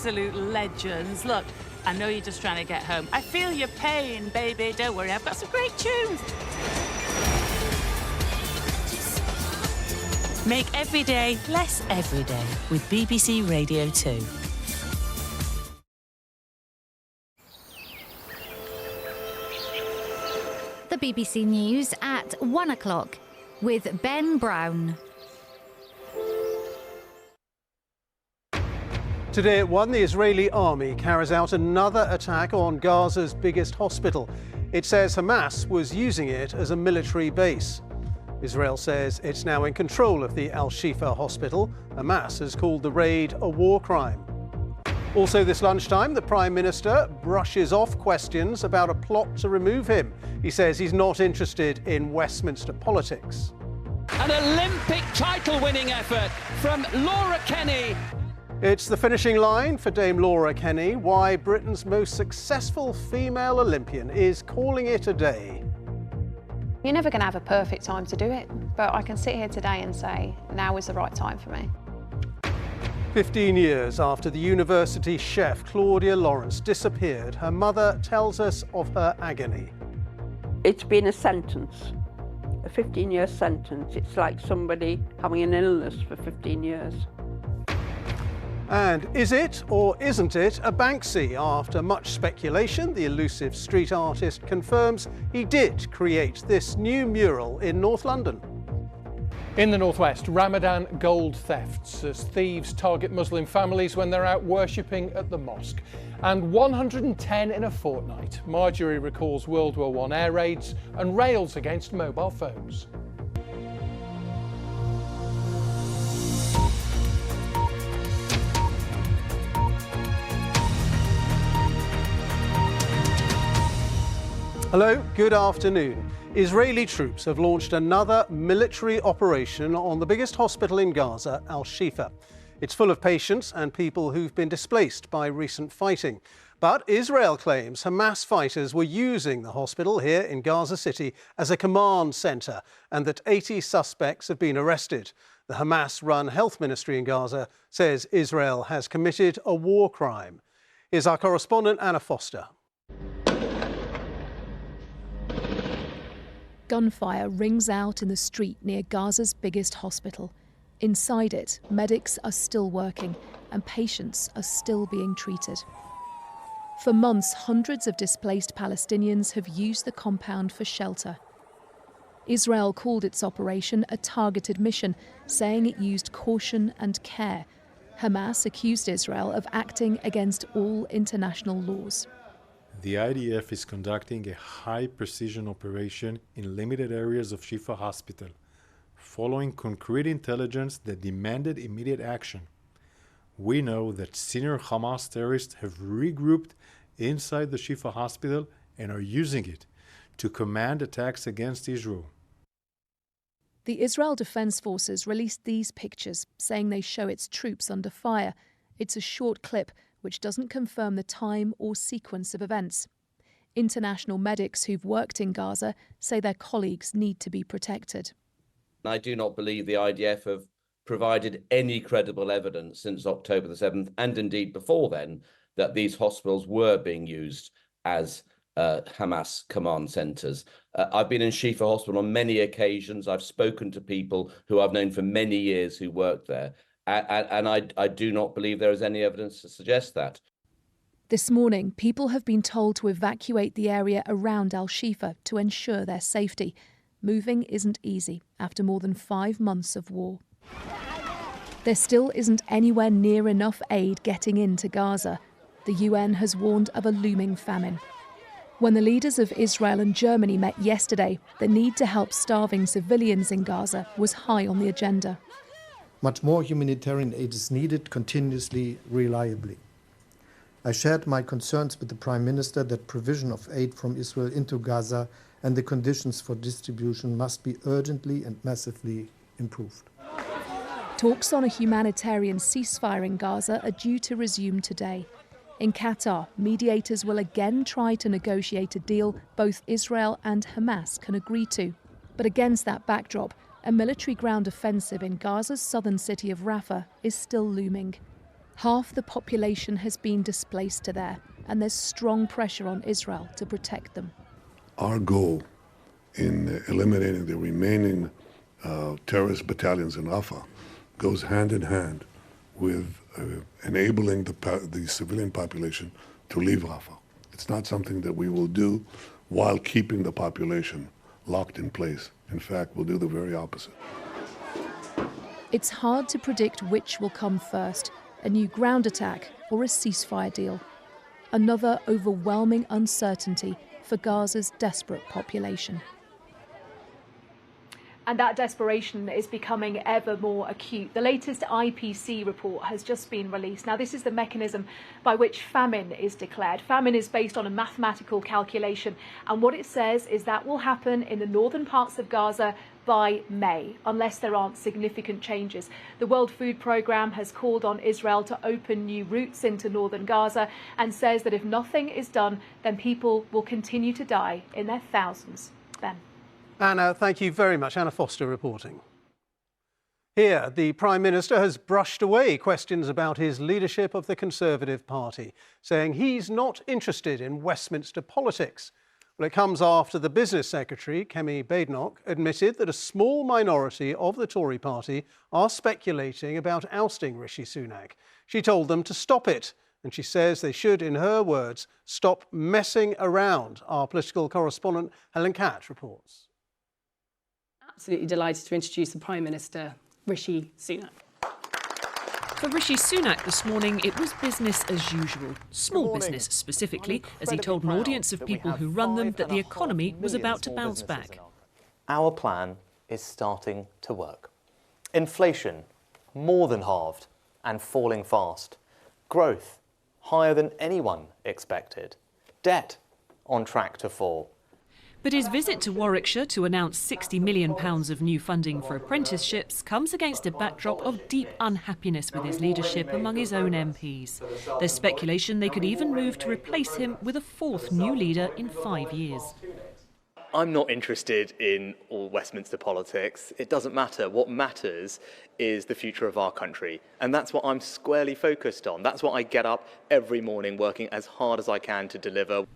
absolute legends. Look, I know you're just trying to get home. I feel your pain, baby. Don't worry, I've got some great tunes. Make every day less every day with BBC Radio 2. The BBC News at 1 o'clock with Ben Brown. Today at 1, the Israeli army carries out another attack on Gaza's biggest hospital. It says Hamas was using it as a military base. Israel says it's now in control of the Al-Shifa hospital. Hamas has called the raid a war crime. Also this lunchtime, the Prime Minister brushes off questions about a plot to remove him. He says he's not interested in Westminster politics. An Olympic title-winning effort from Laura Kenny. It's the finishing line for Dame Laura Kenny, why Britain's most successful female Olympian is calling it a day. You're never going to have a perfect time to do it, but I can sit here today and say, now is the right time for me. 15 years after the university chef Claudia Lawrence disappeared, her mother tells us of her agony. It's been a sentence, a 15-year sentence. It's like somebody having an illness for 15 years. And is it or isn't it a Banksy? After much speculation, the elusive street artist confirms he did create this new mural in North London. In the northwest, Ramadan gold thefts as thieves target Muslim families when they're out worshipping at the mosque. And 110 in a fortnight. Marjorie recalls World War I air raids and rails against mobile phones. Hello, good afternoon. Israeli troops have launched another military operation on the biggest hospital in Gaza, Al-Shifa. It's full of patients and people who've been displaced by recent fighting. But Israel claims Hamas fighters were using the hospital here in Gaza City as a command centre and that 80 suspects have been arrested. The Hamas-run health ministry in Gaza says Israel has committed a war crime. Here's our correspondent Anna Foster. Gunfire rings out in the street near Gaza's biggest hospital. Inside it, medics are still working and patients are still being treated. For months, hundreds of displaced Palestinians have used the compound for shelter. Israel called its operation a targeted mission, saying it used caution and care. Hamas accused Israel of acting against all international laws. The IDF is conducting a high-precision operation in limited areas of Shifa Hospital, following concrete intelligence that demanded immediate action. We know that senior Hamas terrorists have regrouped inside the Shifa Hospital and are using it to command attacks against Israel. The Israel Defense Forces released these pictures, saying they show its troops under fire. It's a short clip which doesn't confirm the time or sequence of events. International medics who've worked in Gaza say their colleagues need to be protected. I do not believe the IDF have provided any credible evidence since October the 7th, and indeed before then, that these hospitals were being used as Hamas command centres. I've been in Shifa Hospital on many occasions. I've spoken to people who I've known for many years who worked there. And I do not believe there is any evidence to suggest that. This morning, people have been told to evacuate the area around Al-Shifa to ensure their safety. Moving isn't easy after more than 5 months of war. There still isn't anywhere near enough aid getting into Gaza. The UN has warned of a looming famine. When the leaders of Israel and Germany met yesterday, the need to help starving civilians in Gaza was high on the agenda. Much more humanitarian aid is needed continuously, reliably. I shared my concerns with the Prime Minister that provision of aid from Israel into Gaza and the conditions for distribution must be urgently and massively improved. Talks on a humanitarian ceasefire in Gaza are due to resume today. In Qatar, mediators will again try to negotiate a deal both Israel and Hamas can agree to. But against that backdrop, a military ground offensive in Gaza's southern city of Rafah is still looming. Half the population has been displaced to there, and there's strong pressure on Israel to protect them. Our goal in eliminating the remaining terrorist battalions in Rafah goes hand in hand with enabling the civilian population to leave Rafah. It's not something that we will do while keeping the population locked in place. In fact, we'll do the very opposite. It's hard to predict which will come first, a new ground attack or a ceasefire deal. Another overwhelming uncertainty for Gaza's desperate population. And that desperation is becoming ever more acute. The latest IPC report has just been released. Now, this is the mechanism by which famine is declared. Famine is based on a mathematical calculation, and what it says is that will happen in the northern parts of Gaza by May, unless there aren't significant changes. The World Food Programme has called on Israel to open new routes into northern Gaza and says that if nothing is done, then people will continue to die in their thousands. Ben. Anna, thank you very much. Anna Foster reporting. Here, the Prime Minister has brushed away questions about his leadership of the Conservative Party, saying he's not interested in Westminster politics. Well, it comes after the Business Secretary, Kemi Badenoch, admitted that a small minority of the Tory party are speculating about ousting Rishi Sunak. She told them to stop it, and she says they should, in her words, stop messing around. Our political correspondent, Helen Catt, reports. Absolutely delighted to introduce the Prime Minister, Rishi Sunak. For Rishi Sunak this morning, it was business as usual. Small business specifically, as he told an audience of people who run them that the economy was about to bounce back. Our plan is starting to work. Inflation more than halved and falling fast. Growth higher than anyone expected. Debt on track to fall. But his visit to Warwickshire to announce £60 million of new funding for apprenticeships comes against a backdrop of deep unhappiness with his leadership among his own MPs. There's speculation they could even move to replace him with a fourth new leader in 5 years. I'm not interested in all Westminster politics. It doesn't matter. What matters is the future of our country. And that's what I'm squarely focused on. That's what I get up every morning working as hard as I can to deliver.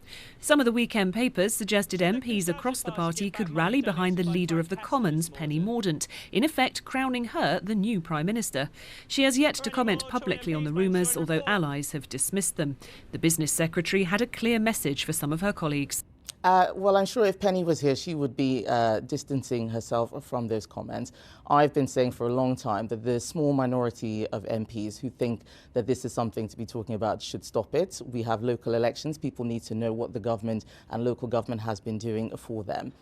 Some of the weekend papers suggested MPs across the party could rally behind the Leader of the Commons, Penny Mordaunt, in effect crowning her the new Prime Minister. She has yet to comment publicly on the rumours, although allies have dismissed them. The Business Secretary had a clear message for some of her colleagues. Well, I'm sure if Penny was here, she would be distancing herself from those comments. I've been saying for a long time that the small minority of MPs who think that this is something to be talking about should stop it. We have local elections. People need to know what the government and local government has been doing for them.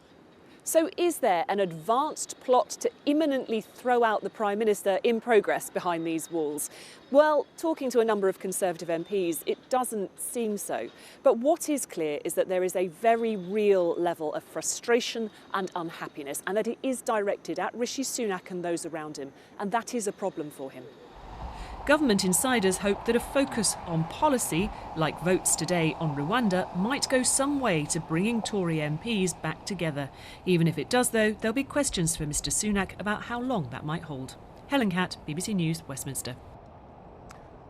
So is there an advanced plot to imminently throw out the Prime Minister in progress behind these walls? Well, talking to a number of Conservative MPs, it doesn't seem so. But what is clear is that there is a very real level of frustration and unhappiness, and that it is directed at Rishi Sunak and those around him, and that is a problem for him. Government insiders hope that a focus on policy, like votes today on Rwanda, might go some way to bringing Tory MPs back together. Even if it does, though, there'll be questions for Mr Sunak about how long that might hold. Helen Catt, BBC News, Westminster.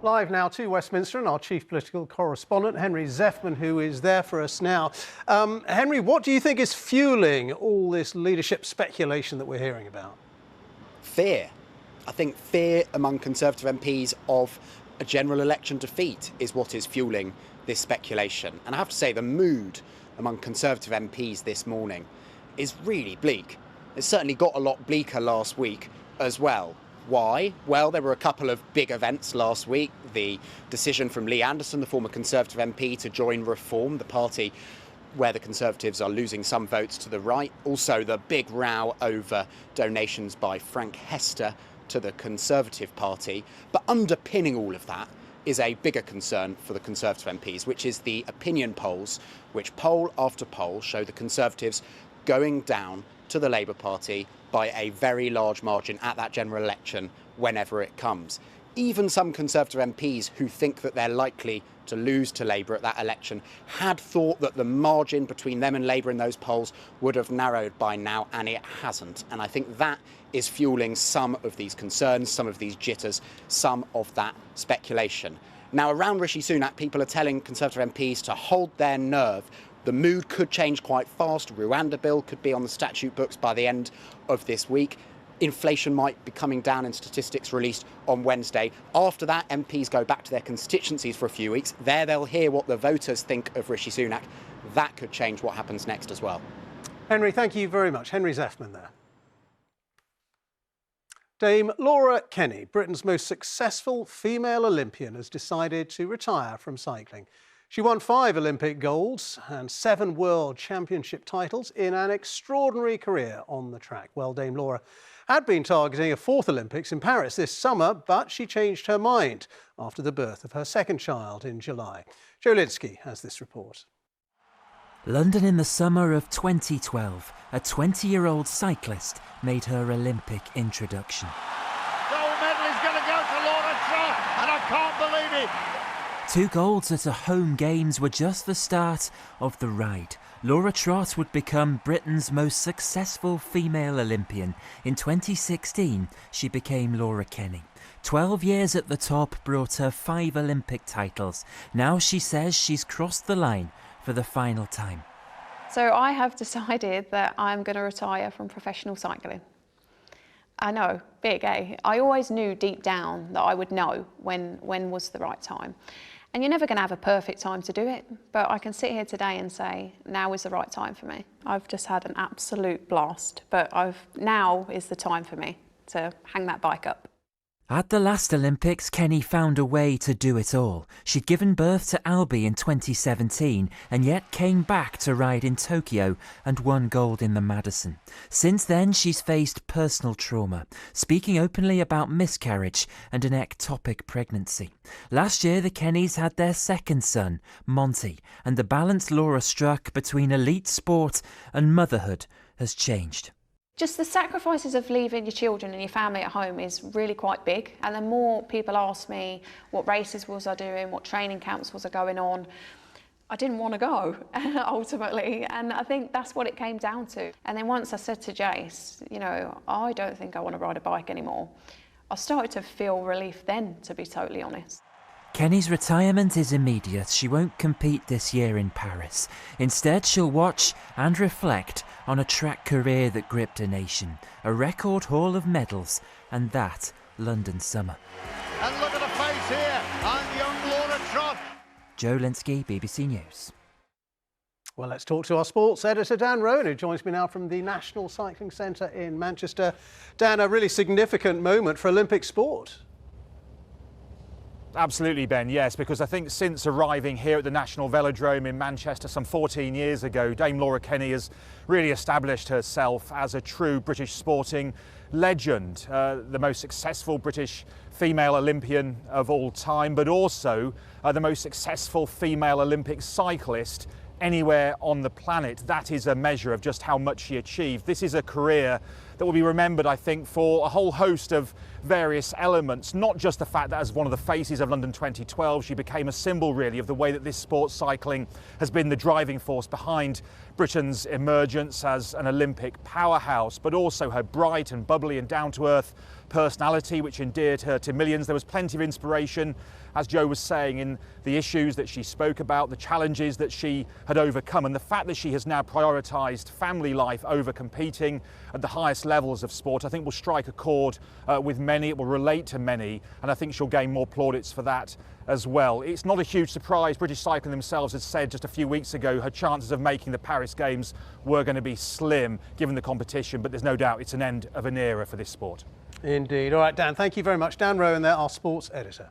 Live now to Westminster and our chief political correspondent, Henry Zeffman, who is there for us now. Henry, what do you think is fueling all this leadership speculation that we're hearing about? Fear. I think fear among Conservative MPs of a general election defeat is what is fueling this speculation. And I have to say, the mood among Conservative MPs this morning is really bleak. It certainly got a lot bleaker last week as well. Why? Well, there were a couple of big events last week. The decision from Lee Anderson, the former Conservative MP, to join Reform, the party where the Conservatives are losing some votes to the right. Also, the big row over donations by Frank Hester to the Conservative Party. But underpinning all of that is a bigger concern for the Conservative MPs, which is the opinion polls, which poll after poll show the Conservatives going down to the Labour Party by a very large margin at that general election whenever it comes. even some Conservative MPs who think that they're likely to lose to Labour at that election had thought that the margin between them and Labour in those polls would have narrowed by now, and it hasn't. And I think that is fueling some of these concerns, some of these jitters, some of that speculation. Now, around Rishi Sunak, people are telling Conservative MPs to hold their nerve. The mood could change quite fast. Rwanda bill could be on the statute books by the end of this week. Inflation might be coming down in statistics released on Wednesday. After that, MPs go back to their constituencies for a few weeks. There they'll hear what the voters think of Rishi Sunak. That could change what happens next as well. Henry, thank you very much. Henry Zeffman there. Dame Laura Kenny, Britain's most successful female Olympian, has decided to retire from cycling. She won 5 Olympic golds and 7 World Championship titles in an extraordinary career on the track. Well, Dame Laura had been targeting a 4th Olympics in Paris this summer, but she changed her mind after the birth of her second child in July. Joe Linsky has this report. London in the summer of 2012, a 20-year-old cyclist made her Olympic introduction. Gold medal is going to go to Laura Trott, and I can't believe it. 2 golds at a home games were just the start of the ride. Laura Trott would become Britain's most successful female Olympian. In 2016, she became Laura Kenny. 12 years at the top brought her 5 Olympic titles. Now she says she's crossed the line for the final time. So I have decided that I'm going to retire from professional cycling. I know, big, eh? I always knew deep down that I would know when was the right time. And you're never going to have a perfect time to do it, but I can sit here today and say, now is the right time for me. I've just had an absolute blast, but now is the time for me to hang that bike up. At the last Olympics, Kenny found a way to do it all. She'd given birth to Albie in 2017 and yet came back to ride in Tokyo and won gold in the Madison. Since then, she's faced personal trauma, speaking openly about miscarriage and an ectopic pregnancy. Last year, the Kennys had their second son, Monty, and the balance Laura struck between elite sport and motherhood has changed. Just the sacrifices of leaving your children and your family at home is really quite big. And the more people ask me what races was I doing, what training camps was I going on, I didn't want to go, ultimately. And I think that's what it came down to. And then once I said to Jace, you know, I don't think I want to ride a bike anymore, I started to feel relief then, to be totally honest. Kenny's retirement is immediate. She won't compete this year in Paris. Instead, she'll watch and reflect on a track career that gripped a nation, a record haul of medals, and that London summer. And look at the face here, and young Laura Trott. Joe Linsky, BBC News. Well, let's talk to our sports editor, Dan Rowan, who joins me now from the National Cycling Centre in Manchester. Dan, a really significant moment for Olympic sport. Absolutely, Ben, yes, because I think since arriving here at the National Velodrome in Manchester some 14 years ago, Dame Laura Kenny has really established herself as a true British sporting legend, the most successful British female Olympian of all time, but also the most successful female Olympic cyclist anywhere on the planet. That is a measure of just how much she achieved. This is a career that will be remembered, I think, for a whole host of various elements, not just the fact that as one of the faces of London 2012, she became a symbol really of the way that this sport cycling has been the driving force behind Britain's emergence as an Olympic powerhouse, but also her bright and bubbly and down-to-earth personality, which endeared her to millions. There was plenty of inspiration, as Joe was saying, in the issues that she spoke about, the challenges that she had overcome, and the fact that she has now prioritised family life over competing at the highest levels of sport, I think will strike a chord with many. It will relate to many, and I think she'll gain more plaudits for that as well. It's not a huge surprise. British Cycling themselves had said just a few weeks ago her chances of making the Paris Games were going to be slim given the competition, but there's no doubt it's an end of an era for this sport. Indeed. All right, Dan, thank you very much. Dan Rowan there, our sports editor.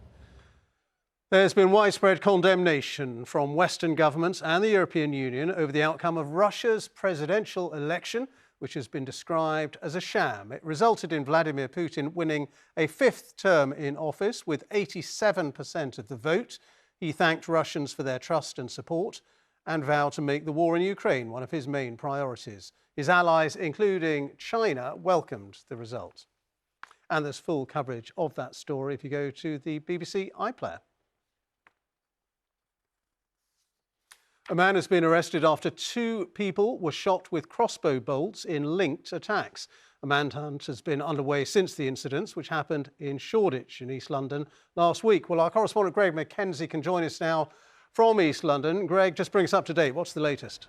There's been widespread condemnation from Western governments and the European Union over the outcome of Russia's presidential election, which has been described as a sham. It resulted in Vladimir Putin winning a 5th term in office with 87% of the vote. He thanked Russians for their trust and support and vowed to make the war in Ukraine one of his main priorities. His allies, including China, welcomed the result. And there's full coverage of that story if you go to the BBC iPlayer. A man has been arrested after 2 people were shot with crossbow bolts in linked attacks. A manhunt has been underway since the incidents, which happened in Shoreditch in East London last week. Well, our correspondent Greg Mackenzie can join us now from East London. Greg, just bring us up to date. What's the latest?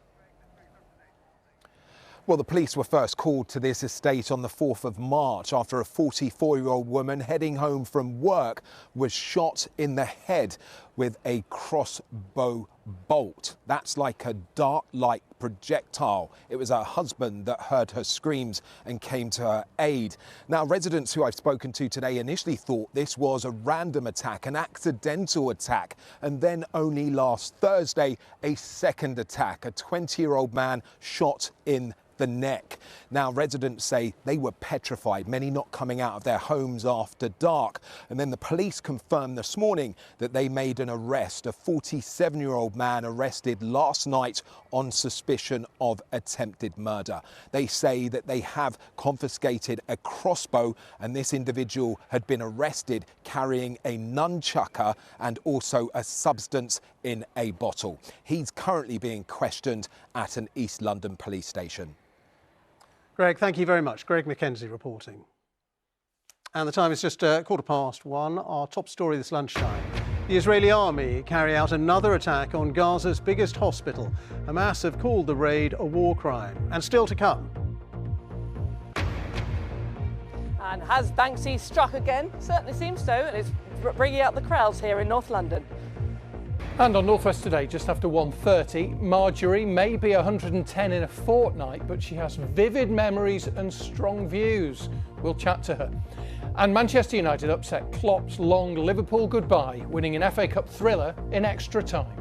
Well, the police were first called to this estate on the 4th of March after a 44-year-old woman heading home from work was shot in the head with a crossbow bolt. That's like a dart-like projectile. It was her husband that heard her screams and came to her aid. Now, residents who I've spoken to today initially thought this was a random attack, an accidental attack, and then only last Thursday, a second attack. A 20-year-old man shot in the neck. Now, residents say they were petrified, many not coming out of their homes after dark. And then the police confirmed this morning that they made an arrest. A 47-year-old man arrested last night on suspicion of attempted murder. They say that they have confiscated a crossbow, and this individual had been arrested carrying a nunchucker and also a substance in a bottle. He's currently being questioned at an East London police station. Greg, thank you very much. Greg Mackenzie reporting. And the time is just 1:15. Our top story this lunchtime. The Israeli army carry out another attack on Gaza's biggest hospital. Hamas have called the raid a war crime. And still to come. And has Banksy struck again? Certainly seems so, and it's bringing out the crowds here in North London. And on North West Today, just after 1:30, Marjorie may be 110 in a fortnight, but she has vivid memories and strong views. We'll chat to her. And Manchester United upset Klopp's long Liverpool goodbye, winning an FA Cup thriller in extra time.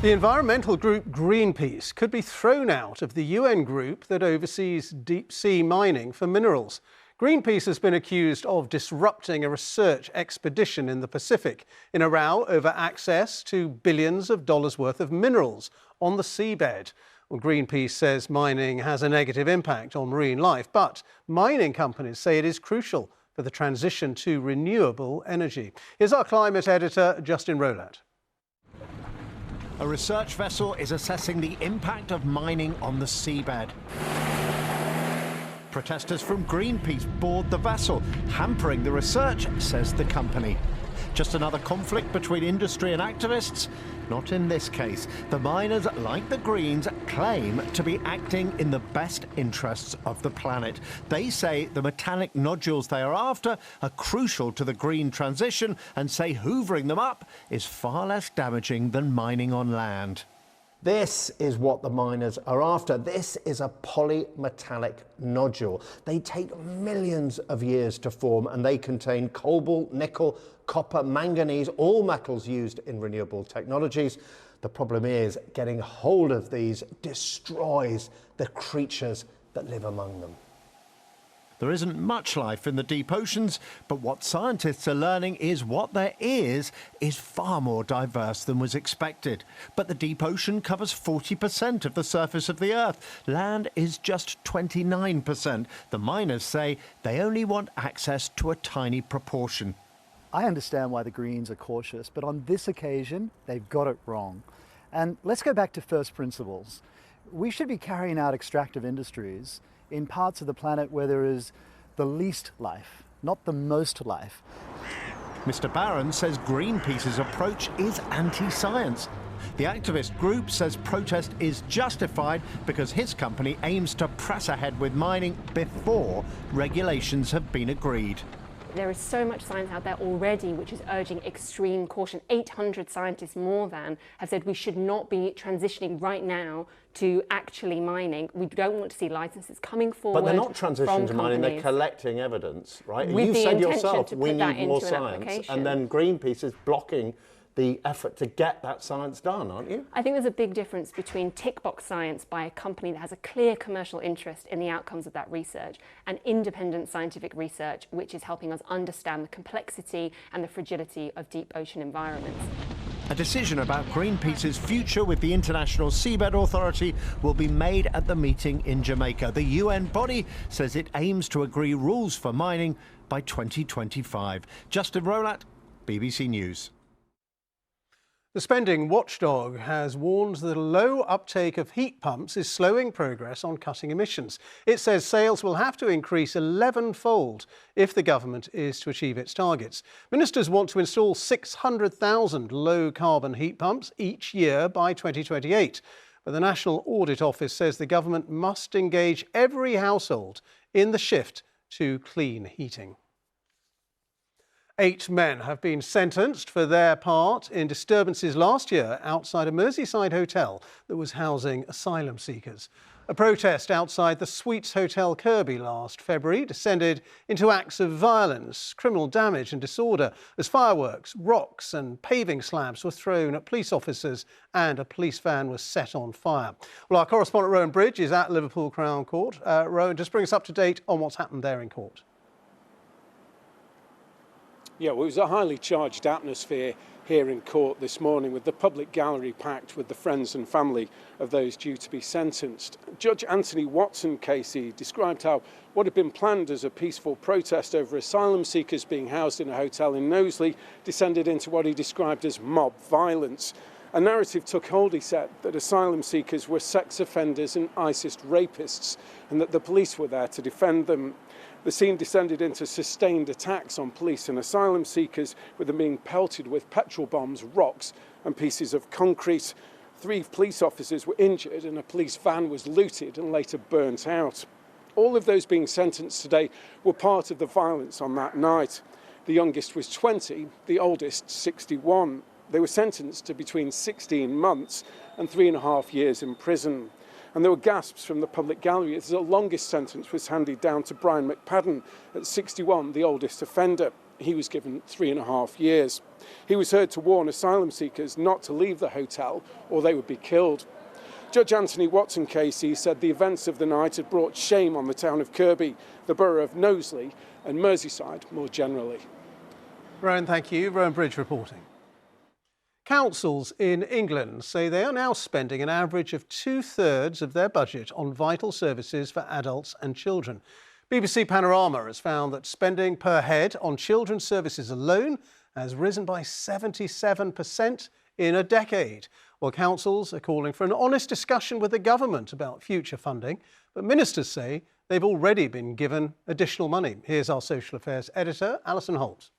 The environmental group Greenpeace could be thrown out of the UN group that oversees deep sea mining for minerals. Greenpeace has been accused of disrupting a research expedition in the Pacific in a row over access to billions of dollars worth of minerals on the seabed. Well, Greenpeace says mining has a negative impact on marine life, but mining companies say it is crucial for the transition to renewable energy. Here's our climate editor, Justin Rowlatt. A research vessel is assessing the impact of mining on the seabed. Protesters from Greenpeace board the vessel, hampering the research, says the company. Just another conflict between industry and activists? Not in this case. The miners, like the Greens, claim to be acting in the best interests of the planet. They say the metallic nodules they are after are crucial to the green transition and say hoovering them up is far less damaging than mining on land. This is what the miners are after. This is a polymetallic nodule. They take millions of years to form, and they contain cobalt, nickel, copper, manganese, all metals used in renewable technologies. The problem is getting hold of these destroys the creatures that live among them. There isn't much life in the deep oceans, but what scientists are learning is what there is far more diverse than was expected. But the deep ocean covers 40% of the surface of the Earth. Land is just 29%. The miners say they only want access to a tiny proportion. I understand why the Greens are cautious, but on this occasion, they've got it wrong. And let's go back to first principles. We should be carrying out extractive industries in parts of the planet where there is the least life, not the most life. Mr. Barron says Greenpeace's approach is anti-science. The activist group says protest is justified because his company aims to press ahead with mining before regulations have been agreed. There is so much science out there already which is urging extreme caution. 800 scientists more than have said we should not be transitioning right now to actually mining. We don't want to see licenses coming forward. But they're not transitioning to mining, they're collecting evidence, right? You said yourself we need more science, and then Greenpeace is blocking the effort to get that science done, aren't you? I think there's a big difference between tick box science by a company that has a clear commercial interest in the outcomes of that research and independent scientific research which is helping us understand the complexity and the fragility of deep ocean environments. A decision about Greenpeace's future with the International Seabed Authority will be made at the meeting in Jamaica. The UN body says it aims to agree rules for mining by 2025. Justin Rolat, BBC News. The spending watchdog has warned that a low uptake of heat pumps is slowing progress on cutting emissions. It says sales will have to increase 11-fold if the government is to achieve its targets. Ministers want to install 600,000 low-carbon heat pumps each year by 2028. But the National Audit Office says the government must engage every household in the shift to clean heating. 8 men have been sentenced for their part in disturbances last year outside a Merseyside hotel that was housing asylum seekers. A protest outside the Sweets Hotel Kirby last February descended into acts of violence, criminal damage and disorder as fireworks, rocks and paving slabs were thrown at police officers and a police van was set on fire. Well, our correspondent Rowan Bridge is at Liverpool Crown Court. Rowan, just bring us up to date on what's happened there in court. Yeah, well, it was a highly charged atmosphere here in court this morning, with the public gallery packed with the friends and family of those due to be sentenced. Judge Anthony Watson, Casey, described how what had been planned as a peaceful protest over asylum seekers being housed in a hotel in Knowsley descended into what he described as mob violence. A narrative took hold, he said, that asylum seekers were sex offenders and ISIS rapists, and that the police were there to defend them. The scene descended into sustained attacks on police and asylum seekers, with them being pelted with petrol bombs, rocks and pieces of concrete. 3 police officers were injured and a police van was looted and later burnt out. All of those being sentenced today were part of the violence on that night. The youngest was 20, the oldest 61. They were sentenced to between 16 months and 3.5 years in prison. And there were gasps from the public gallery as the longest sentence was handed down to Brian McPadden at 61, the oldest offender. He was given 3.5 years. He was heard to warn asylum seekers not to leave the hotel or they would be killed. Judge Anthony Watson, Casey, said the events of the night had brought shame on the town of Kirby, the borough of Knowsley and Merseyside more generally. Rowan, thank you. Rowan Bridge reporting. Councils in England say they are now spending an average of 2/3 of their budget on vital services for adults and children. BBC Panorama has found that spending per head on children's services alone has risen by 77% in a decade. Well, councils are calling for an honest discussion with the government about future funding, but ministers say they've already been given additional money. Here's our social affairs editor, Alison Holt.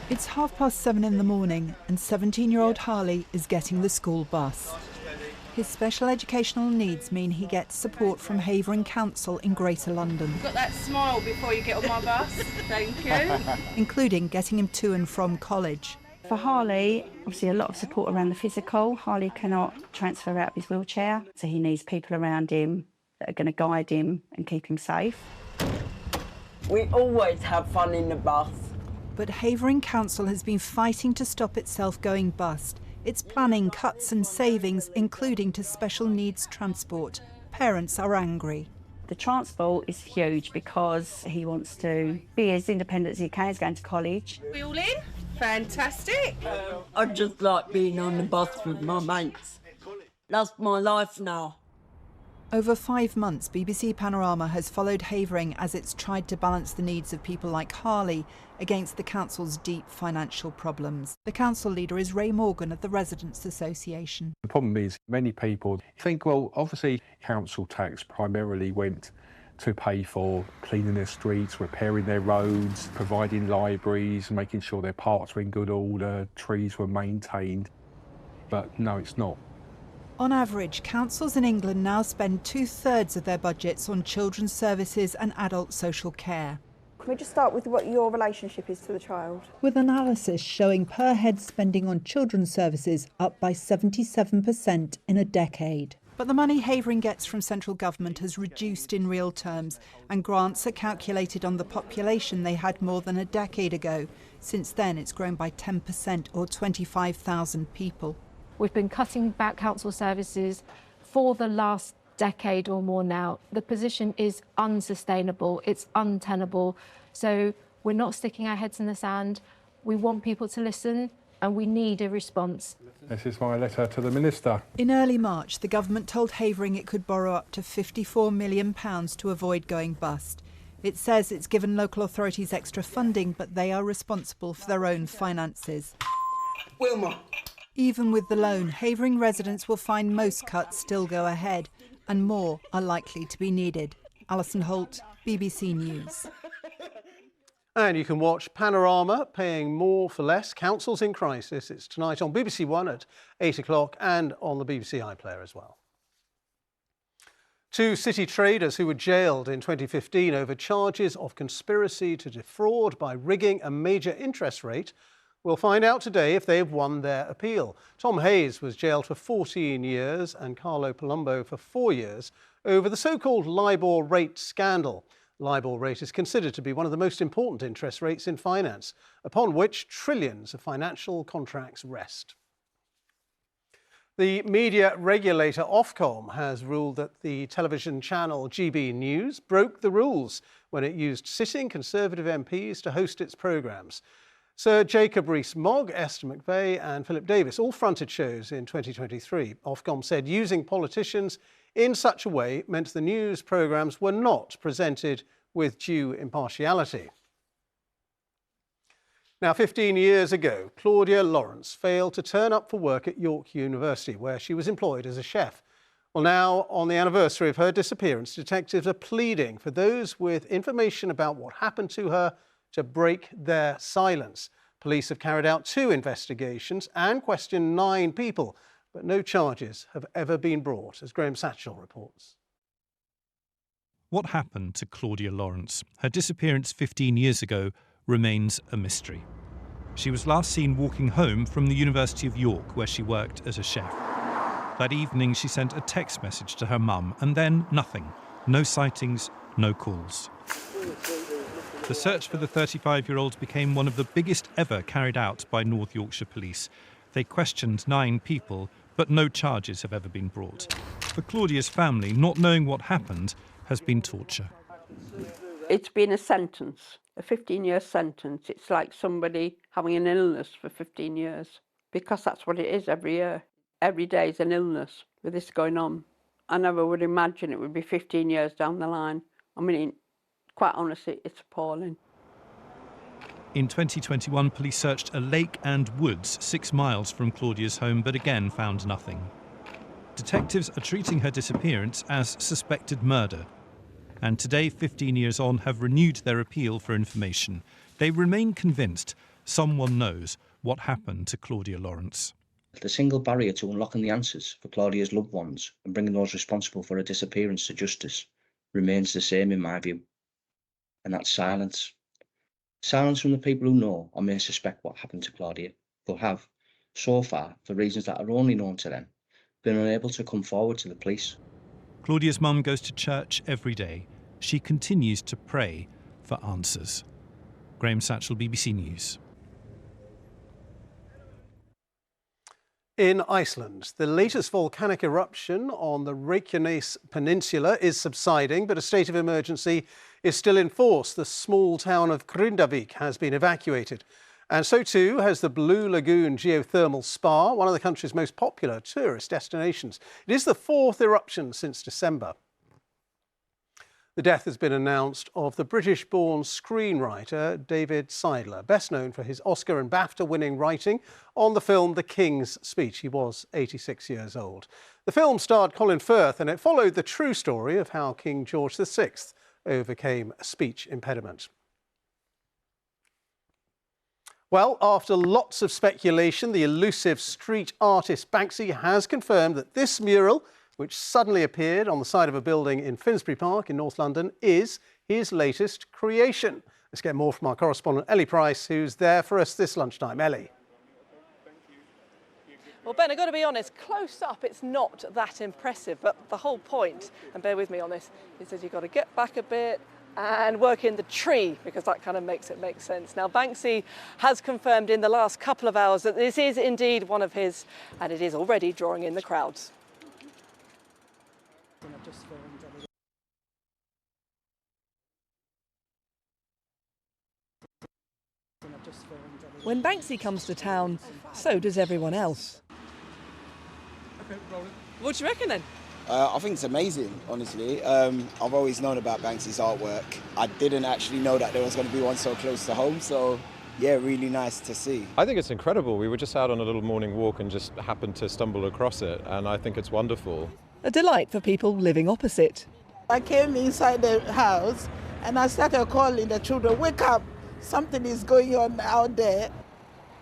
It's 7:30 in the morning and 17-year-old Harley is getting the school bus. His special educational needs mean he gets support from Havering Council in Greater London. Got that smile before you get on my bus. Thank you. Including getting him to and from college. For Harley, obviously a lot of support around the physical. Harley cannot transfer out of his wheelchair, so he needs people around him that are going to guide him and keep him safe. We always have fun in the bus. But Havering Council has been fighting to stop itself going bust. It's planning cuts and savings, including to special needs transport. Parents are angry. The transport is huge because he wants to be as independent as he can. He's going to college. We all in? Fantastic. I just like being on the bus with my mates. That's my life now. Over 5 months, BBC Panorama has followed Havering as it's tried to balance the needs of people like Harley against the council's deep financial problems. The council leader is Ray Morgan of the Residents' Association. The problem is many people think, well, obviously council tax primarily went to pay for cleaning their streets, repairing their roads, providing libraries, making sure their parks were in good order, trees were maintained. But no, it's not. On average, councils in England now spend 2/3 of their budgets on children's services and adult social care. Can we just start with what your relationship is to the child? With analysis showing per head spending on children's services up by 77% in a decade. But the money Havering gets from central government has reduced in real terms, and grants are calculated on the population they had more than a decade ago. Since then, it's grown by 10% or 25,000 people. We've been cutting back council services for the last decade or more now. The position is unsustainable, it's untenable. So we're not sticking our heads in the sand. We want people to listen and we need a response. This is my letter to the Minister. In early March, the government told Havering it could borrow up to £54 million to avoid going bust. It says it's given local authorities extra funding, but they are responsible for their own finances. Wilma. Even with the loan, Havering residents will find most cuts still go ahead, and more are likely to be needed. Alison Holt, BBC News. And you can watch Panorama, Paying More for Less, Councils in Crisis. It's tonight on BBC One at 8 o'clock and on the BBC iPlayer as well. 2 city traders who were jailed in 2015 over charges of conspiracy to defraud by rigging a major interest rate will find out today if they have won their appeal. Tom Hayes was jailed for 14 years and Carlo Palumbo for 4 years over the so-called LIBOR rate scandal. LIBOR rate is considered to be one of the most important interest rates in finance, upon which trillions of financial contracts rest. The media regulator Ofcom has ruled that the television channel GB News broke the rules when it used sitting Conservative MPs to host its programmes. Sir Jacob Rees-Mogg, Esther McVeigh and Philip Davis all fronted shows in 2023. Ofcom said using politicians in such a way meant the news programmes were not presented with due impartiality. Now, 15 years ago, Claudia Lawrence failed to turn up for work at York University, where she was employed as a chef. Well, now, on the anniversary of her disappearance, detectives are pleading for those with information about what happened to her to break their silence. Police have carried out 2 investigations and questioned 9 people, but no charges have ever been brought, as Graham Satchell reports. What happened to Claudia Lawrence? Her disappearance 15 years ago remains a mystery. She was last seen walking home from the University of York, where she worked as a chef. That evening, she sent a text message to her mum, and then nothing. No sightings, no calls. The search for the 35-year-old became one of the biggest ever carried out by North Yorkshire Police. They questioned 9 people, but no charges have ever been brought. For Claudia's family, not knowing what happened has been torture. It's been a sentence, a 15-year sentence. It's like somebody having an illness for 15 years, because that's what it is every year. Every day is an illness with this going on. I never would imagine it would be 15 years down the line. I mean, quite honestly, it's appalling. In 2021, police searched a lake and woods 6 miles from Claudia's home, but again found nothing. Detectives are treating her disappearance as suspected murder. And today, 15 years on, have renewed their appeal for information. They remain convinced someone knows what happened to Claudia Lawrence. The single barrier to unlocking the answers for Claudia's loved ones and bringing those responsible for her disappearance to justice remains the same in my view, and that's silence. Silence from the people who know or may suspect what happened to Claudia, but have, so far, for reasons that are only known to them, been unable to come forward to the police. Claudia's mum goes to church every day. She continues to pray for answers. Graham Satchell, BBC News. In Iceland, the latest volcanic eruption on the Reykjanes Peninsula is subsiding, but a state of emergency is still in force. The small town of Grindavik has been evacuated. And so too has the Blue Lagoon Geothermal Spa, one of the country's most popular tourist destinations. It is the 4th eruption since December. The death has been announced of the British-born screenwriter David Seidler, best known for his Oscar and BAFTA-winning writing on the film The King's Speech. He was 86 years old. The film starred Colin Firth, and it followed the true story of how King George VI overcame a speech impediment. Well, after lots of speculation, the elusive street artist Banksy has confirmed that this mural, which suddenly appeared on the side of a building in Finsbury Park in North London, is his latest creation. Let's get more from our correspondent Ellie Price, who's there for us this lunchtime. Ellie. Well, Ben, I've got to be honest, close up it's not that impressive, but the whole point, and bear with me on this, is that you've got to get back a bit and work in the tree, because that kind of makes it make sense. Now, Banksy has confirmed in the last couple of hours that this is indeed one of his, and it is already drawing in the crowds. When Banksy comes to town, so does everyone else. What do you reckon then? I think it's amazing, honestly. I've always known about Banksy's artwork. I didn't actually know that there was going to be one so close to home, so yeah, really nice to see. I think it's incredible. We were just out on a little morning walk and just happened to stumble across it, and I think it's wonderful. A delight for people living opposite. I came inside the house and I started calling the children, wake up, something is going on out there.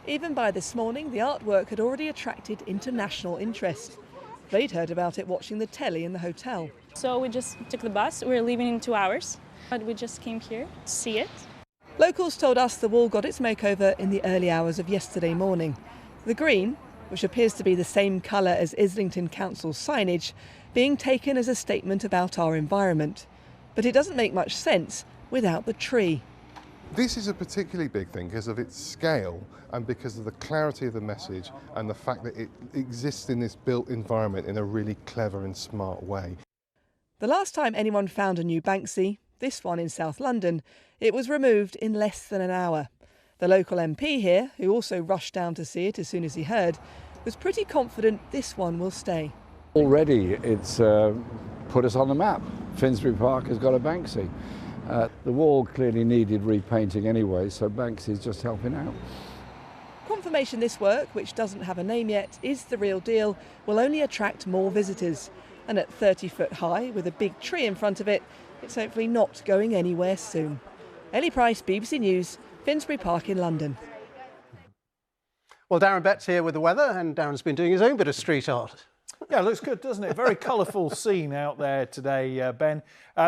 Even by this morning, the artwork had already attracted international interest. They'd heard about it watching the telly in the hotel. So we just took the bus. We're leaving in 2 hours, but we just came here to see it. Locals told us the wall got its makeover in the early hours of yesterday morning. The green, which appears to be the same colour as Islington Council's signage, being taken as a statement about our environment. But it doesn't make much sense without the tree. This is a particularly big thing because of its scale and because of the clarity of the message and the fact that it exists in this built environment in a really clever and smart way. The last time anyone found a new Banksy, this one in South London, it was removed in less than an hour. The local MP here, who also rushed down to see it as soon as he heard, was pretty confident this one will stay. Already it's put us on the map. Finsbury Park has got a Banksy. The wall clearly needed repainting anyway, so Banksy's just helping out. Confirmation this work, which doesn't have a name yet, is the real deal, will only attract more visitors. And at 30 foot high, with a big tree in front of it, it's hopefully not going anywhere soon. Ellie Price, BBC News, Finsbury Park in London. Well, Darren Betts here with the weather, and Darren's been doing his own bit of street art. Yeah, it looks good, doesn't it? Very colourful scene out there today, Ben.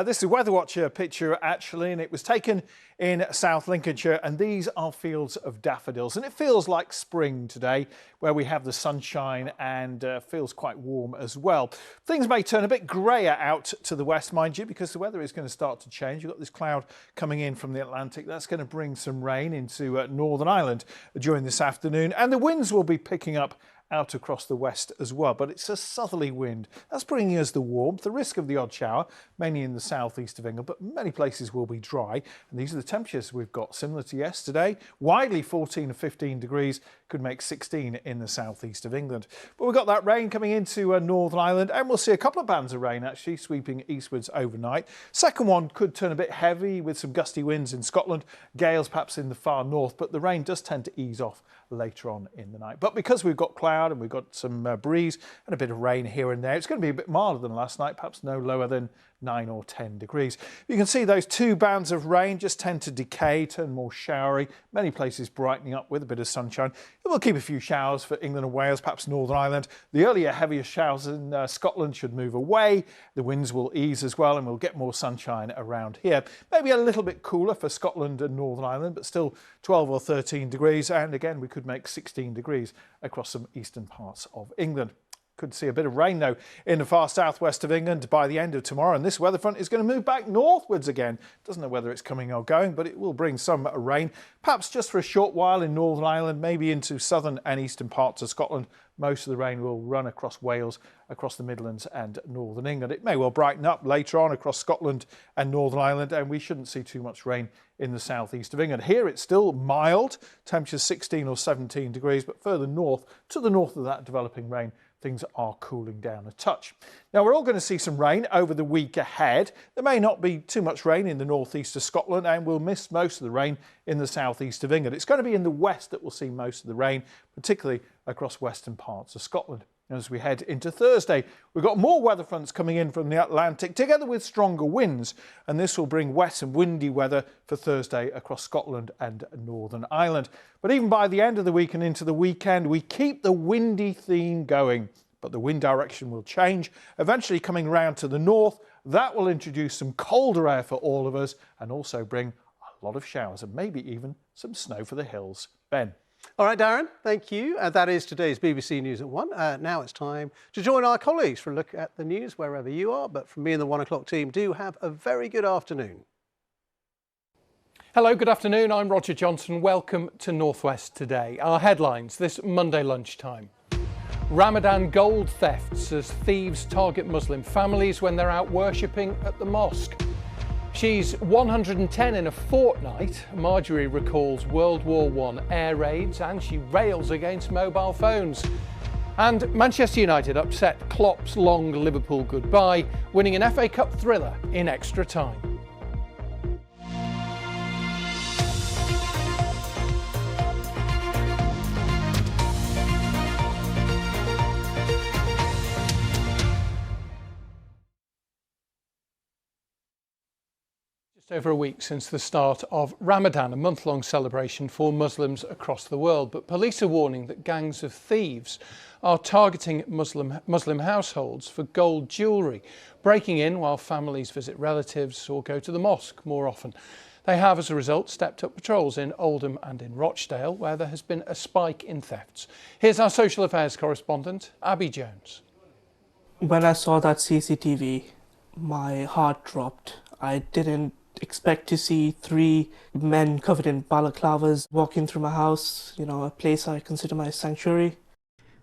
This is a Weather Watcher picture, actually, and it was taken in South Lincolnshire, and these are fields of daffodils. And it feels like spring today, where we have the sunshine and feels quite warm as well. Things may turn a bit greyer out to the west, mind you, because the weather is going to start to change. You've got this cloud coming in from the Atlantic. That's going to bring some rain into Northern Ireland during this afternoon, and the winds will be picking up out across the west as well, but it's a southerly wind. That's bringing us the warmth, the risk of the odd shower, mainly in the southeast of England, but many places will be dry. And these are the temperatures we've got, similar to yesterday. Widely 14 to 15 degrees, could make 16 in the southeast of England. But we've got that rain coming into Northern Ireland, and we'll see a couple of bands of rain actually sweeping eastwards overnight. Second one could turn a bit heavy with some gusty winds in Scotland, gales perhaps in the far north, but the rain does tend to ease off later on in the night. But because we've got cloud and we've got some breeze and a bit of rain here and there, it's going to be a bit milder than last night, perhaps no lower than 9 or 10 degrees. You can see those two bands of rain just tend to decay, turn more showery, many places brightening up with a bit of sunshine. It will keep a few showers for England and Wales, perhaps Northern Ireland. The earlier heavier showers in Scotland should move away. The winds will ease as well, and we'll get more sunshine around here. Maybe a little bit cooler for Scotland and Northern Ireland, but still 12 or 13 degrees. And again, we could make 16 degrees across some eastern parts of England. Could see a bit of rain though in the far southwest of England by the end of tomorrow, and this weather front is going to move back northwards again. Doesn't know whether it's coming or going, but it will bring some rain, perhaps just for a short while in Northern Ireland, maybe into southern and eastern parts of Scotland. Most of the rain will run across Wales, across the Midlands and Northern England. It may well brighten up later on across Scotland and Northern Ireland, and we shouldn't see too much rain in the southeast of England. Here it's still mild, temperatures 16 or 17 degrees, but further north, to the north of that developing rain, things are cooling down a touch. Now, we're all going to see some rain over the week ahead. There may not be too much rain in the northeast of Scotland, and we'll miss most of the rain in the southeast of England. It's going to be in the west that we'll see most of the rain, particularly across western parts of Scotland. As we head into Thursday, we've got more weather fronts coming in from the Atlantic, together with stronger winds, and this will bring wet and windy weather for Thursday across Scotland and Northern Ireland. But even by the end of the week and into the weekend, we keep the windy theme going. But the wind direction will change, eventually coming round to the north. That will introduce some colder air for all of us and also bring a lot of showers and maybe even some snow for the hills. Ben. All right, Darren, thank you. That is today's BBC News at 1. Now it's time to join our colleagues for a look at the news wherever you are. But from me and the 1 o'clock team, do have a very good afternoon. Hello, good afternoon. I'm Roger Johnson. Welcome to Northwest Today. Our headlines this Monday lunchtime. Ramadan gold thefts as thieves target Muslim families when they're out worshipping at the mosque. She's 110 in a fortnight. Marjorie recalls World War I air raids and she rails against mobile phones. And Manchester United upset Klopp's long Liverpool goodbye, winning an FA Cup thriller in extra time. Over a week since the start of Ramadan, a month-long celebration for Muslims across the world. But police are warning that gangs of thieves are targeting Muslim households for gold jewellery, breaking in while families visit relatives or go to the mosque more often. They have, as a result, stepped up patrols in Oldham and in Rochdale, where there has been a spike in thefts. Here's our social affairs correspondent, Abby Jones. When I saw that CCTV, my heart dropped. I didn't expect to see 3 men covered in balaclavas walking through my house, a place I consider my sanctuary.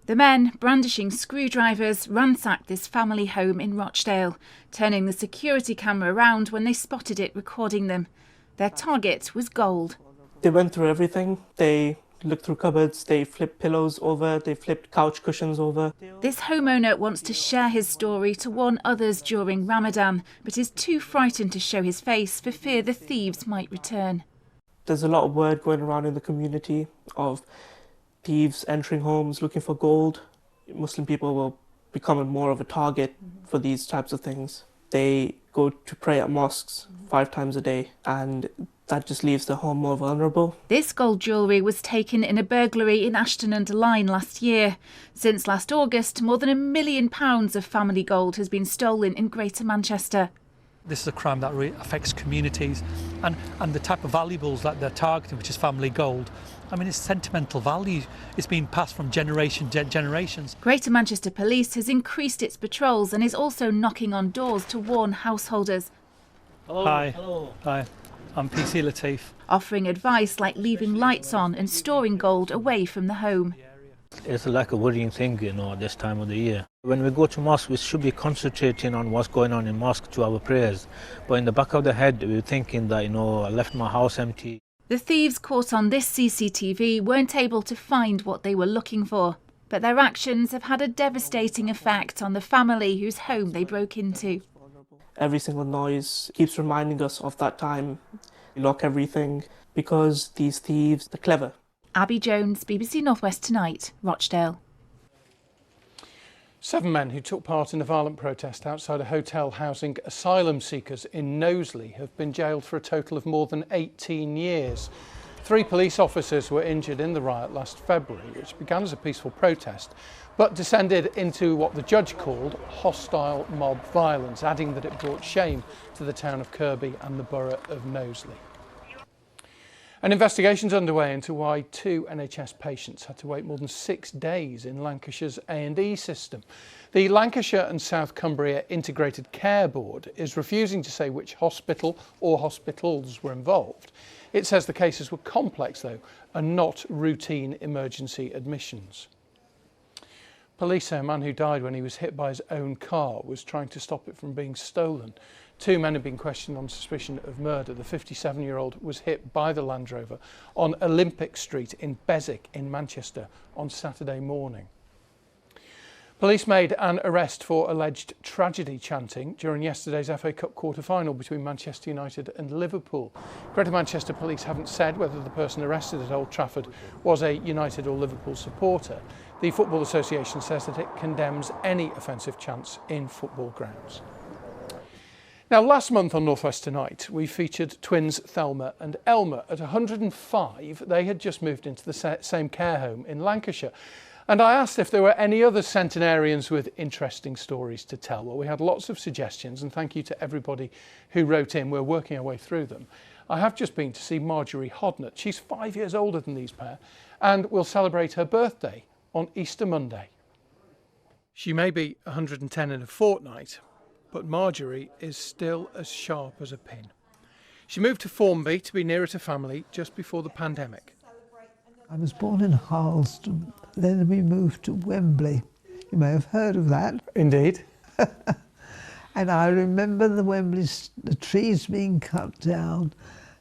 The men, brandishing screwdrivers, ransacked this family home in Rochdale, turning the security camera around when they spotted it recording them. Their target was gold. They went through everything. They looked through cupboards, they flipped pillows over, they flipped couch cushions over. This homeowner wants to share his story to warn others during Ramadan, but is too frightened to show his face for fear the thieves might return. There's a lot of word going around in the community of thieves entering homes looking for gold. Muslim people will become more of a target for these types of things. They go to pray at mosques 5 times a day, and that just leaves the home more vulnerable. This gold jewellery was taken in a burglary in Ashton-under-Lyne last year. Since last August, more than £1 million of family gold has been stolen in Greater Manchester. This is a crime that really affects communities and the type of valuables that they're targeting, which is family gold. I mean, it's sentimental value. It's been passed from generation to generations. Greater Manchester Police has increased its patrols and is also knocking on doors to warn householders. Hello. Hi. Hello. Hi. I'm PC Latif. Offering advice like leaving lights on and storing gold away from the home. It's like a worrying thing, this time of the year. When we go to mosque, we should be concentrating on what's going on in mosque to our prayers. But in the back of the head, we're thinking that, I left my house empty. The thieves caught on this CCTV weren't able to find what they were looking for. But their actions have had a devastating effect on the family whose home they broke into. Every single noise keeps reminding us of that time. We lock everything because these thieves, they're clever. Abby Jones, BBC North West Tonight, Rochdale. 7 men who took part in a violent protest outside a hotel housing asylum seekers in Knowsley have been jailed for a total of more than 18 years. 3 police officers were injured in the riot last February, which began as a peaceful protest, but descended into what the judge called hostile mob violence, adding that it brought shame to the town of Kirkby and the borough of Knowsley. An investigation's underway into why 2 NHS patients had to wait more than 6 days in Lancashire's A&E system. The Lancashire and South Cumbria Integrated Care Board is refusing to say which hospital or hospitals were involved. It says the cases were complex, though, and not routine emergency admissions. Police say a man who died when he was hit by his own car was trying to stop it from being stolen. 2 men have been questioned on suspicion of murder. The 57-year-old was hit by the Land Rover on Olympic Street in Beswick in Manchester on Saturday morning. Police made an arrest for alleged tragedy chanting during yesterday's FA Cup quarter-final between Manchester United and Liverpool. Greater Manchester Police haven't said whether the person arrested at Old Trafford was a United or Liverpool supporter. The Football Association says that it condemns any offensive chants in football grounds. Now, last month on North West Tonight, we featured twins Thelma and Elma. At 105, they had just moved into the same care home in Lancashire. And I asked if there were any other centenarians with interesting stories to tell. Well, we had lots of suggestions, and thank you to everybody who wrote in. We're working our way through them. I have just been to see Marjorie Hodnett. She's 5 years older than these pair, and will celebrate her birthday on Easter Monday. She may be 110 in a fortnight, but Marjorie is still as sharp as a pin. She moved to Formby to be nearer to family just before the pandemic. I was born in Harleston, then we moved to Wembley. You may have heard of that. Indeed. And I remember the trees being cut down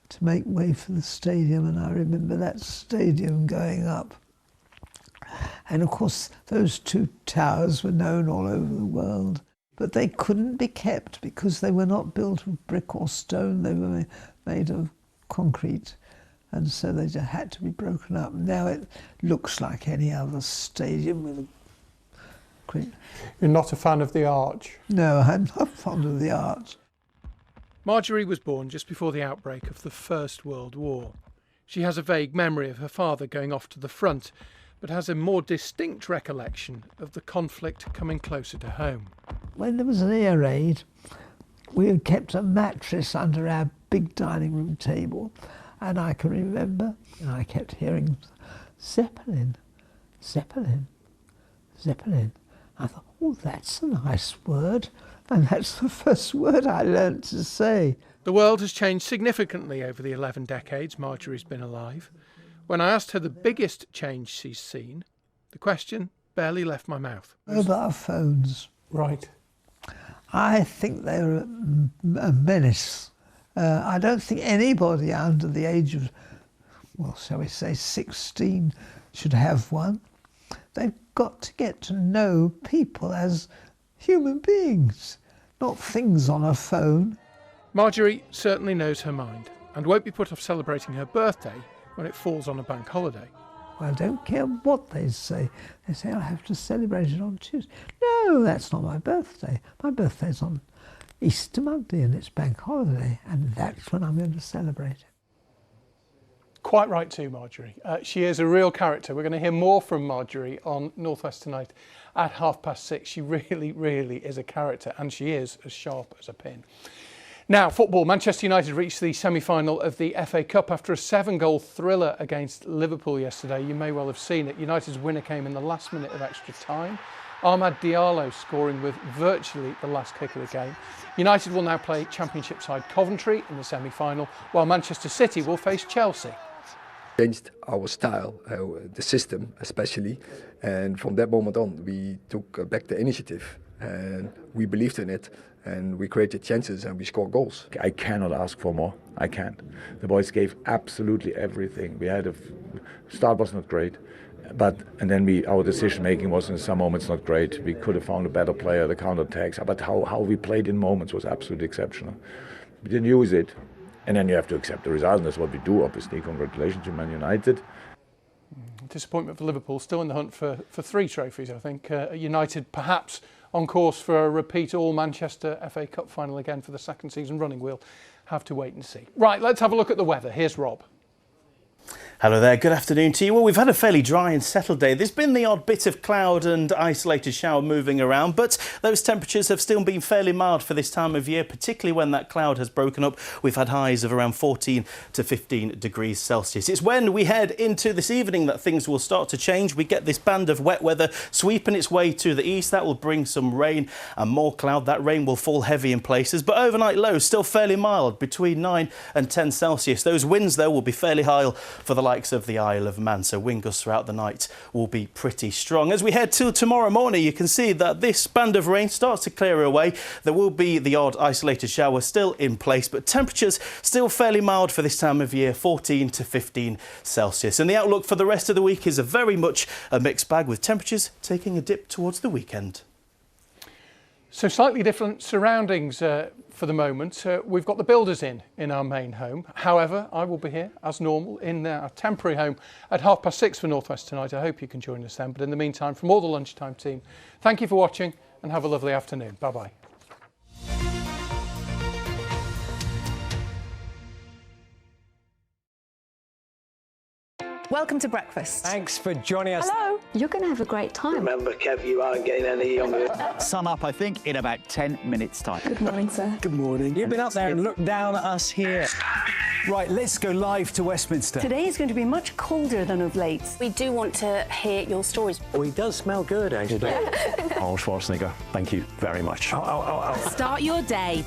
to make way for the stadium, and I remember that stadium going up. And of course, those two towers were known all over the world, but they couldn't be kept because they were not built of brick or stone, they were made of concrete. And so they just had to be broken up. Now it looks like any other stadium with a great... You're not a fan of the arch? No, I'm not fond of the arch. Marjorie was born just before the outbreak of the First World War. She has a vague memory of her father going off to the front, but has a more distinct recollection of the conflict coming closer to home. When there was an air raid, we had kept a mattress under our big dining room table. And I can remember, and I kept hearing Zeppelin, Zeppelin, Zeppelin. I thought, oh, that's a nice word. And that's the first word I learnt to say. The world has changed significantly over the 11 decades Marjorie's been alive. When I asked her the biggest change she's seen, the question barely left my mouth. Mobile phones. Right. I think they're a menace. I don't think anybody under the age of, well, shall we say 16 should have one. They've got to get to know people as human beings, not things on a phone. Marjorie certainly knows her mind and won't be put off celebrating her birthday when it falls on a bank holiday. Well, I don't care what they say. They say I have to celebrate it on Tuesday. No, that's not my birthday. My birthday's on Easter Monday and it's bank holiday, and that's when I'm going to celebrate it. Quite right too, Marjorie. She is a real character. We're going to hear more from Marjorie on North West Tonight at 6:30. She really, really is a character, and she is as sharp as a pin. Now, football. Manchester United reached the semi-final of the FA Cup after a 7-goal thriller against Liverpool yesterday. You may well have seen it. United's winner came in the last minute of extra time. Amad Diallo scoring with virtually the last kick of the game. United will now play Championship side Coventry in the semi-final, while Manchester City will face Chelsea. Changed our style, the system especially, and from that moment on we took back the initiative and we believed in it and we created chances and we scored goals. I cannot ask for more. I can't. The boys gave absolutely everything. We had start was not great. And then our decision making was in some moments not great. We could have found a better player, the counter-attacks, but how we played in moments was absolutely exceptional. We didn't use it, and then you have to accept the result, and that's what we do, obviously. Congratulations to Man United. Disappointment for Liverpool, still in the hunt for 3 trophies, I think. United perhaps on course for a repeat all-Manchester FA Cup final again for the 2nd season running. We'll have to wait and see. Right, let's have a look at the weather. Here's Rob. Hello there, good afternoon to you. Well, we've had a fairly dry and settled day. There's been the odd bit of cloud and isolated shower moving around, but those temperatures have still been fairly mild for this time of year, particularly when that cloud has broken up. We've had highs of around 14 to 15 degrees Celsius. It's when we head into this evening that things will start to change. We get this band of wet weather sweeping its way to the east. That will bring some rain and more cloud. That rain will fall heavy in places, but overnight lows still fairly mild, between 9 and 10 Celsius. Those winds, though, will be fairly high for the likes of the Isle of Man, so wind gusts throughout the night will be pretty strong. As we head to tomorrow morning, you can see that this band of rain starts to clear away. There will be the odd isolated shower still in place, but temperatures still fairly mild for this time of year, 14 to 15 Celsius. And the outlook for the rest of the week is very much a mixed bag, with temperatures taking a dip towards the weekend. So slightly different surroundings for the moment. We've got the builders in our main home. However, I will be here as normal in our temporary home at 6:30 for North West Tonight. I hope you can join us then. But in the meantime, from all the lunchtime team, thank you for watching and have a lovely afternoon. Bye-bye. Welcome to breakfast. Thanks for joining us. Hello. You're going to have a great time. Remember, Kev, you aren't getting any younger. Sun up, I think, in about 10 minutes' time. Good morning, sir. Good morning. You've been up there and looked down at us here. Right, let's go live to Westminster. Today is going to be much colder than of late. We do want to hear your stories. Oh, he does smell good, actually. Arnold Schwarzenegger, thank you very much. Ow, ow, ow, ow. Start your day.